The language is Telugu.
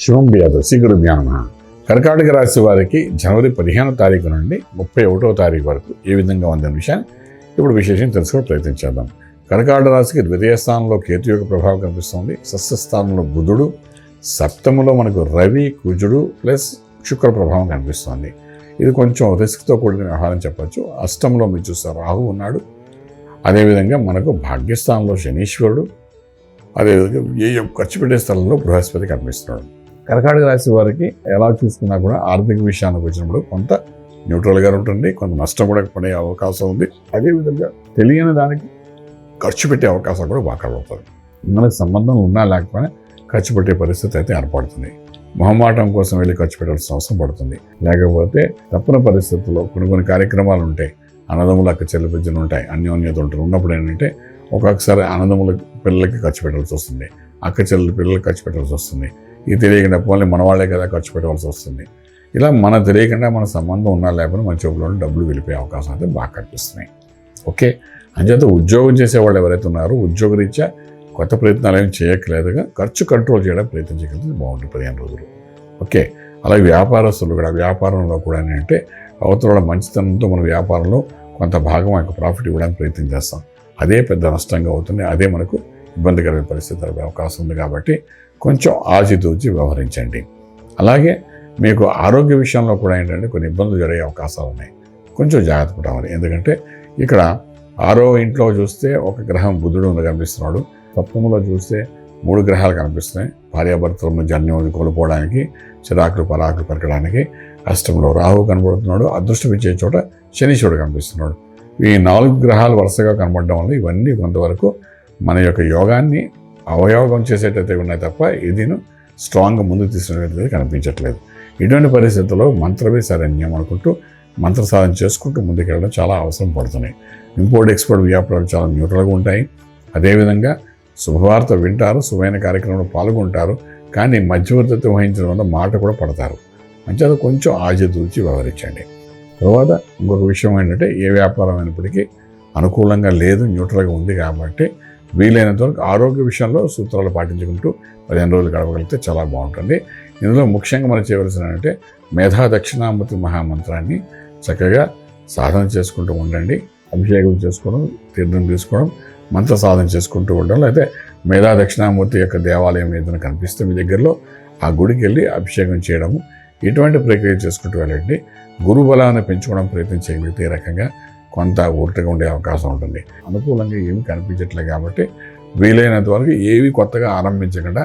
శుభం బియాదు శ్రీగురు జ్ఞాన కర్కాటక రాశి వారికి జనవరి 15వ తారీఖు నుండి 31వ తారీఖు వరకు ఏ విధంగా ఉందనే విషయాన్ని ఇప్పుడు విశేషం తెలుసుకుని ప్రయత్నించేద్దాం. కర్కాటక రాశికి ద్వితీయ స్థానంలో కేతు యొక్క ప్రభావం కనిపిస్తుంది. షష్ఠ స్థానంలో బుధుడు, సప్తములో మనకు రవి, కుజుడు ప్లస్ శుక్ర ప్రభావం కనిపిస్తుంది. ఇది కొంచెం రిస్క్తో కూడిన వ్యవహారం చెప్పచ్చు. అష్టంలో మీరు చూస్తారు రాహు ఉన్నాడు. అదేవిధంగా మనకు భాగ్యస్థానంలో శనీశ్వరుడు, అదేవిధంగా వ్యయం ఖర్చు పెట్టే స్థలంలో బృహస్పతి కనిపిస్తున్నాడు. కర్కాటక రాశి వారికి ఎలా చూసుకున్నా కూడా ఆర్థిక విషయానికి వచ్చినప్పుడు కొంత న్యూట్రల్గా ఉంటుంది, కొంత నష్టం కూడా పడే అవకాశం ఉంది. అదేవిధంగా తెలియని దానికి ఖర్చు పెట్టే అవకాశం కూడా బాగా కలుగుతుంది. మనకు సంబంధం ఉన్నా లేకపోయినా ఖర్చు పెట్టే పరిస్థితి అయితే ఏర్పడుతుంది. మొహమాటం కోసం వెళ్ళి ఖర్చు పెట్టాల్సిన అవసరం పడుతుంది. లేకపోతే తప్పని పరిస్థితుల్లో కొన్ని కార్యక్రమాలు ఉంటాయి, అన్నదమ్ముల అక్క చెల్లిపిజ్జలు ఉంటాయి, అన్యోన్యత ఉంటారు. ఉన్నప్పుడు ఏంటంటే ఒక్కొక్కసారి అన్నదమ్ముల పిల్లలకి ఖర్చు పెట్టాల్సి వస్తుంది, అక్క చెల్లెల పిల్లలకి ఖర్చు పెట్టాల్సి వస్తుంది. ఇది తెలియకుండా పోనీ మన వాళ్ళే కదా ఖర్చు పెట్టవలసి వస్తుంది. ఇలా మన తెలియకుండా మన సంబంధం ఉన్నా లేకపోతే మన చెవులో డబ్బులు వెళ్ళిపోయే అవకాశం అయితే బాగా కనిపిస్తున్నాయి. ఓకే, అంచేత ఉద్యోగం చేసేవాళ్ళు ఎవరైతే ఉన్నారో ఉద్యోగరీత్యా కొత్త ప్రయత్నాలు ఏమి చేయట్లేదుగా ఖర్చు కంట్రోల్ చేయడం ప్రయత్నం చేయగలిగితే బాగుంటుంది 15 రోజులు. ఓకే, అలాగే వ్యాపారస్తులు కూడా వ్యాపారంలో కూడా ఏంటంటే అవతల మంచితనంతో మన వ్యాపారంలో కొంత భాగం యొక్క ప్రాఫిట్ ఇవ్వడానికి ప్రయత్నం చేస్తాం. అదే పెద్ద నష్టంగా అవుతుంది, అదే మనకు ఇబ్బందికరమైన పరిస్థితి అవకాశం ఉంది. కాబట్టి కొంచెం ఆచితూచి వ్యవహరించండి. అలాగే మీకు ఆరోగ్య విషయంలో కూడా ఏంటంటే కొన్ని ఇబ్బందులు జరిగే అవకాశాలు ఉన్నాయి. కొంచెం జాగ్రత్త పడాలి. ఎందుకంటే ఇక్కడ 6వ ఇంట్లో చూస్తే ఒక గ్రహం బుధుడు కనిపిస్తున్నాడు. సప్తమంలో చూస్తే 3 గ్రహాలు కనిపిస్తున్నాయి. భార్యాభర్తల మధ్య అన్యోన్యం కోల్పోవడానికి, చిరాకులు పరాకులు పెరగడానికి. అష్టంలో రాహు కనబడుతున్నాడు. అదృష్టం ఇచ్చే చోట శనీశ్వరుడు కనిపిస్తున్నాడు. ఈ 4 గ్రహాలు వరుసగా కనబడడం వల్ల ఇవన్నీ కొంతవరకు మన యొక్క యోగాన్ని అవయోగం చేసేటైతే ఉన్నాయి తప్ప ఇదిను స్ట్రాంగ్గా ముందుకు తీసుకునేటైతే కనిపించట్లేదు. ఇటువంటి పరిస్థితుల్లో మంత్రమే శరణ్యం అనుకుంటూ మంత్ర సాధన చేసుకుంటూ ముందుకెళ్ళడం చాలా అవసరం పడుతున్నాయి. ఇంపోర్ట్ ఎక్స్పోర్ట్ వ్యాపారాలు చాలా న్యూట్రల్గా ఉంటాయి. అదేవిధంగా శుభవార్త వింటారు, శుభమైన కార్యక్రమంలో పాల్గొంటారు. కానీ మధ్యవర్తిత్వం వహించడం వల్ల మాట కూడా పడతారు. మంచిగా కొంచెం ఆచితూచి వ్యవహరించండి. తర్వాత ఇంకొక విషయం ఏంటంటే ఏ వ్యాపారం అయినప్పటికీ అనుకూలంగా లేదు, న్యూట్రల్గా ఉంది. కాబట్టి వీలైనంత వరకు ఆరోగ్య విషయంలో సూత్రాలు పాటించుకుంటూ 15 రోజులు గడపగలిగితే చాలా బాగుంటుంది. ఇందులో ముఖ్యంగా మనం చేయవలసిన అంటే మేధా దక్షిణామూర్తి మహామంత్రాన్ని చక్కగా సాధన చేసుకుంటూ ఉండండి. అభిషేకం చేసుకోవడం, తీర్థం తీసుకోవడం, మంత్ర సాధన చేసుకుంటూ ఉండడం. అయితే మేధా దక్షిణామూర్తి యొక్క దేవాలయం ఏదైనా కనిపిస్తే మీ దగ్గరలో ఆ గుడికి వెళ్ళి అభిషేకం చేయడము, ఇటువంటి ప్రక్రియ చేసుకుంటూ వెళ్ళండి. గురుబలాన్ని పెంచుకోవడం ప్రయత్నం చేయగలిగితే ఈ రకంగా కొంత ఊరటగా ఉండే అవకాశం ఉంటుంది. అనుకూలంగా ఏమి కనిపించట్లేదు కాబట్టి వీలైనంత వరకు ఏవి కొత్తగా ఆరంభించకుండా